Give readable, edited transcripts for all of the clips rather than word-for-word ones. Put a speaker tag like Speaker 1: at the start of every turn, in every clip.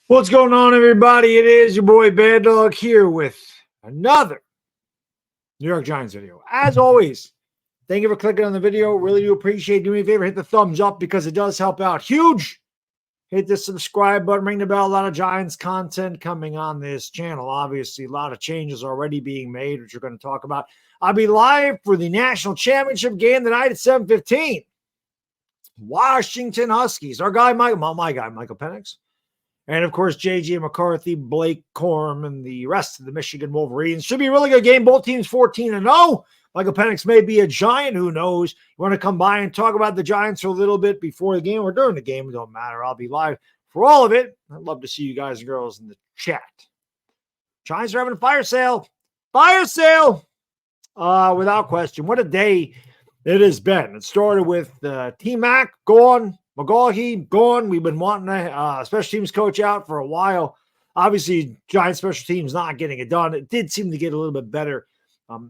Speaker 1: What's going on, everybody? It is your boy Baddog here with another New York Giants video. As always, thank you for clicking on the video. Really do appreciate it. Do me a favor, hit the thumbs up because it does help out huge. Hit the subscribe button, ring the bell. A lot of Giants content coming on this channel. Obviously, a lot of changes already being made, which we're going to talk about. I'll be live for the national championship game tonight at 7:15. Washington Huskies. Our guy, Michael Penix. And, of course, J.J. McCarthy, Blake Corum, and the rest of the Michigan Wolverines. Should be a really good game. Both teams 14-0. Michael Penix may be a Giant. Who knows? You want to come by and talk about the Giants for a little bit before the game or during the game. It don't matter. I'll be live for all of it. I'd love to see you guys and girls in the chat. Giants are having a fire sale. Fire sale! Without question. What a day it has been. It started with TMac gone. McCgaughey gone. We've been wanting a special teams coach out for a while. Obviously, Giants special teams not getting it done. It did seem to get a little bit better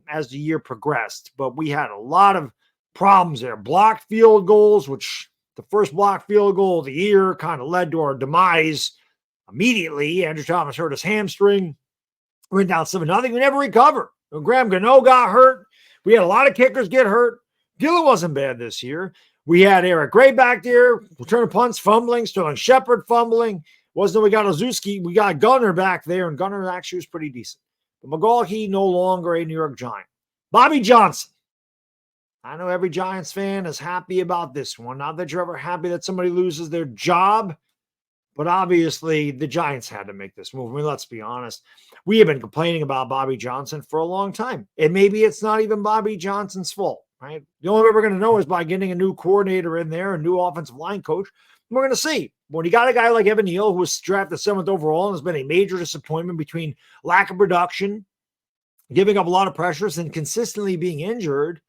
Speaker 1: as the year progressed, but we had a lot of problems there. Blocked field goals, which the first blocked field goal of the year kind of led to our demise immediately. Andrew Thomas hurt his hamstring. We went down 7-0. We never recovered. Graham Gano got hurt. We had a lot of kickers get hurt. Gilla wasn't bad this year. We had Eric Gray back there, return punts, fumbling, Sterling Shepard fumbling. Wasn't we got Ozuski, we got Gunner back there, and Gunner actually was pretty decent. But McCgaughey no longer a New York Giant. Bobby Johnson. I know every Giants fan is happy about this one. Not that you're ever happy that somebody loses their job, but obviously the Giants had to make this move. I mean, let's be honest. We have been complaining about Bobby Johnson for a long time. And maybe it's not even Bobby Johnson's fault. Right? The only way we're going to know is by getting a new coordinator in there, a new offensive line coach. We're going to see. When you got a guy like Evan Neal, who was drafted 7th overall and has been a major disappointment between lack of production, giving up a lot of pressures, and consistently being injured,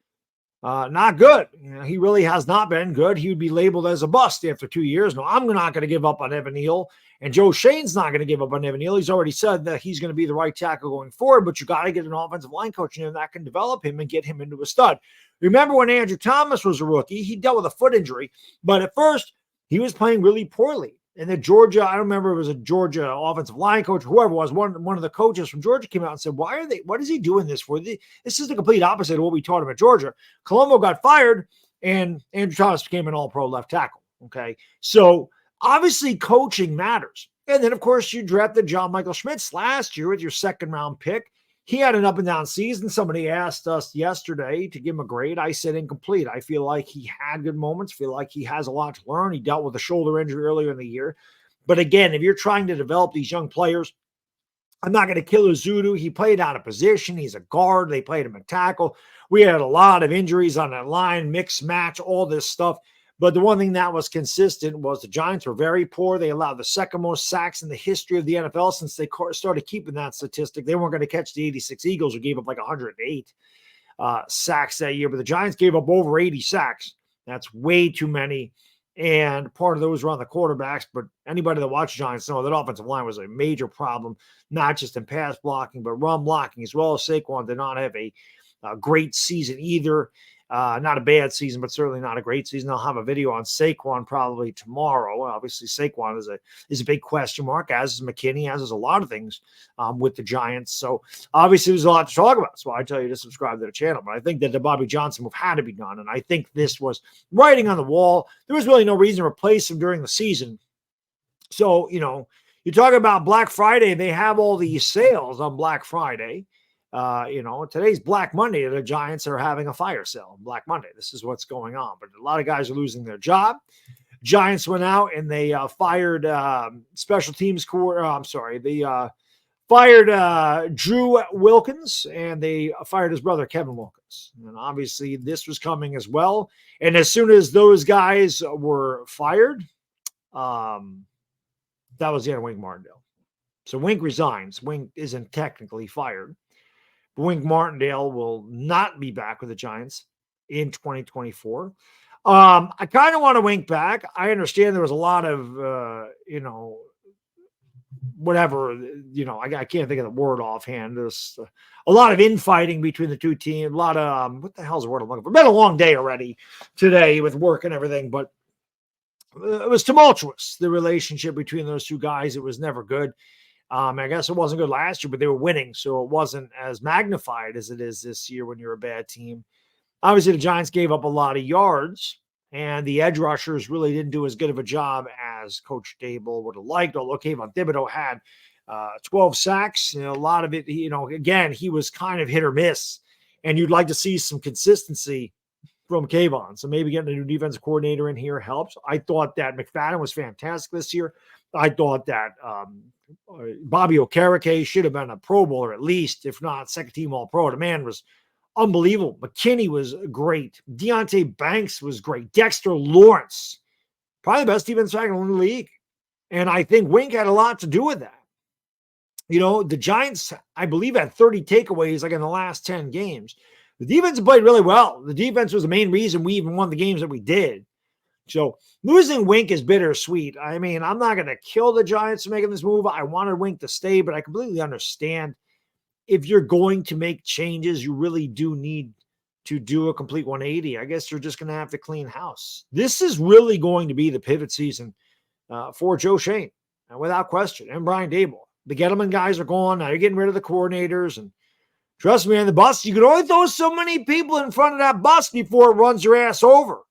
Speaker 1: not good. You know, he really has not been good. He would be labeled as a bust after 2 years. No, I'm not going to give up on Evan Neal, and Joe Shane's not going to give up on Evan Neal. He's already said that he's going to be the right tackle going forward, but you got to get an offensive line coach in there that can develop him and get him into a stud. Remember when Andrew Thomas was a rookie, he dealt with a foot injury, but at first he was playing really poorly. And then Georgia, I don't remember if it was a Georgia offensive line coach, whoever it was, one of the coaches from Georgia came out and said, what is he doing this for? This is the complete opposite of what we taught him at Georgia. Colombo got fired and Andrew Thomas became an all-pro left tackle. Okay. So obviously coaching matters. And then of course you drafted John Michael Schmitz last year with your 2nd round pick. He had an up and down season. Somebody asked us yesterday to give him a grade. I said incomplete. I feel like he had good moments. Feel like he has a lot to learn. He dealt with a shoulder injury earlier in the year. But again, if you're trying to develop these young players, I'm not going to kill Uzudu. He played out of position. He's a guard. They played him at tackle. We had a lot of injuries on that line, mix, match, all this stuff. But the one thing that was consistent was the Giants were very poor. They allowed the 2nd most sacks in the history of the NFL since they started keeping that statistic. They weren't going to catch the 86 Eagles, who gave up like 108 sacks that year. But the Giants gave up over 80 sacks. That's way too many. And part of those were on the quarterbacks. But anybody that watched Giants know that offensive line was a major problem, not just in pass blocking, but run blocking as well. Saquon did not have a great season either. Not a bad season, but certainly not a great season. I'll have a video on Saquon probably tomorrow. Obviously, Saquon is a big question mark, as is McKinney, as is a lot of things with the Giants. So obviously, there's a lot to talk about. That's why I tell you to subscribe to the channel. But I think that the Bobby Johnson move had to be done, and I think this was writing on the wall. There was really no reason to replace him during the season. So, you know, you talk about Black Friday, they have all these sales on Black Friday. You know, today's Black Monday. The Giants are having a fire sale on Black Monday. This is what's going on. But a lot of guys are losing their job. Giants went out and they fired special teams They fired Drew Wilkins and they fired his brother, Kevin Wilkins. And obviously this was coming as well. And as soon as those guys were fired, that was the end of Wink Martindale. So Wink resigns. Wink isn't technically fired. Wink Martindale will not be back with the Giants in 2024. I kind of want to Wink back. I understand there was a lot of, whatever, I can't think of the word offhand. There's a lot of infighting between the two teams. A lot of, what the hell's the word I'm looking for? Been a long day already today with work and everything, but it was tumultuous, the relationship between those two guys. It was never good. I guess it wasn't good last year, but they were winning, so it wasn't as magnified as it is this year when you're a bad team. Obviously, the Giants gave up a lot of yards, and the edge rushers really didn't do as good of a job as Coach Dable would have liked, although Kayvon Thibodeau had 12 sacks. A lot of it, again, he was kind of hit or miss, and you'd like to see some consistency from Kayvon. So maybe getting a new defensive coordinator in here helps. I thought that McFadden was fantastic this year. I thought that Bobby Okereke should have been a Pro Bowler at least, if not second-team All-Pro. The man was unbelievable. McKinney was great. Deontay Banks was great. Dexter Lawrence, probably the best defensive tackle in the league. And I think Wink had a lot to do with that. The Giants, I believe, had 30 takeaways like in the last 10 games. The defense played really well. The defense was the main reason we even won the games that we did. So losing Wink is bittersweet. I mean, I'm not going to kill the Giants for making this move. I wanted Wink to stay, but I completely understand if you're going to make changes, you really do need to do a complete 180. I guess you're just going to have to clean house. This is really going to be the pivot season for Joe Schoen, without question, and Brian Dable. The Gettleman guys are gone. Now you're getting rid of the coordinators, and trust me, on the bus, you can only throw so many people in front of that bus before it runs your ass over.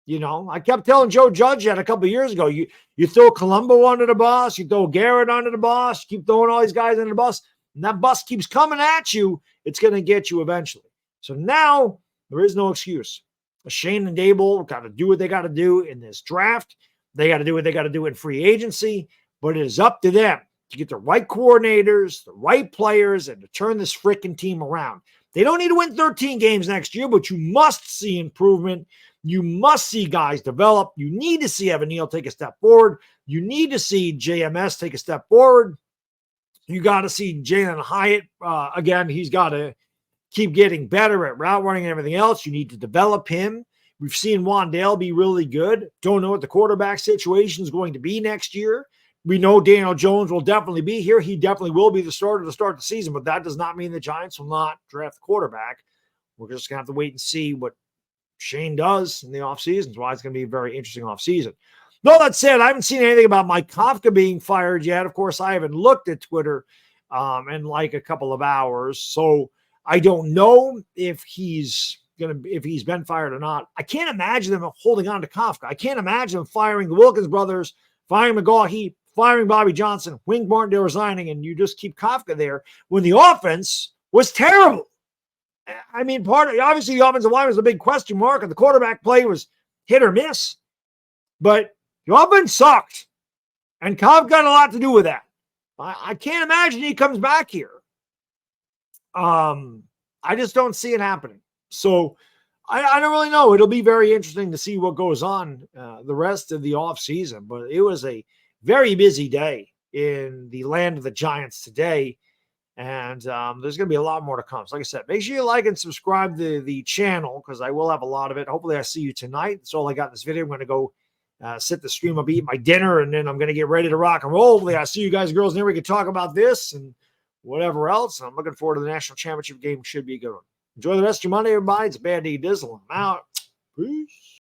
Speaker 1: I kept telling Joe Judge that a couple of years ago. You throw Colombo under the bus, you throw Garrett under the bus, you keep throwing all these guys under the bus, and that bus keeps coming at you, it's going to get you eventually. So now there is no excuse. Schoen and Dable got to do what they got to do in this draft. They got to do what they got to do in free agency, but it is up to them to get the right coordinators, the right players, and to turn this freaking team around. They don't need to win 13 games next year, but you must see improvement. You must see guys develop. You need to see Evan Neal take a step forward. You need to see JMS take a step forward. You got to see Jalen Hyatt. Again, he's got to keep getting better at route running and everything else. You need to develop him. We've seen Wandale be really good. Don't know what the quarterback situation is going to be next year. We know Daniel Jones will definitely be here. He definitely will be the starter to start the season, but that does not mean the Giants will not draft the quarterback. We're just going to have to wait and see what Schoen does in the offseason. That's why it's going to be a very interesting offseason. No, that said, I haven't seen anything about Mike Kafka being fired yet. Of course, I haven't looked at Twitter in like a couple of hours, so I don't know if he's been fired or not. I can't imagine them holding on to Kafka. I can't imagine them firing the Wilkins brothers, firing McCgaughey, firing Bobby Johnson, Wink Martindale resigning, and you just keep Kafka there when the offense was terrible. I mean, obviously the offensive line was a big question mark, and the quarterback play was hit or miss. But the offense sucked, and Kafka got a lot to do with that. I can't imagine he comes back here. I just don't see it happening. So I don't really know. It'll be very interesting to see what goes on the rest of the offseason. But it was a very busy day in the land of the Giants today. And there's going to be a lot more to come. So like I said, make sure you like and subscribe to the channel because I will have a lot of it. Hopefully I see you tonight. That's all I got in this video. I'm going to go sit the stream up, eat my dinner, and then I'm going to get ready to rock and roll. Hopefully I see you guys and girls, and then we can talk about this and whatever else. I'm looking forward to the national championship game. Should be a good one. Enjoy the rest of your Monday, everybody. It's Bad D Dizzle. I'm out. Peace.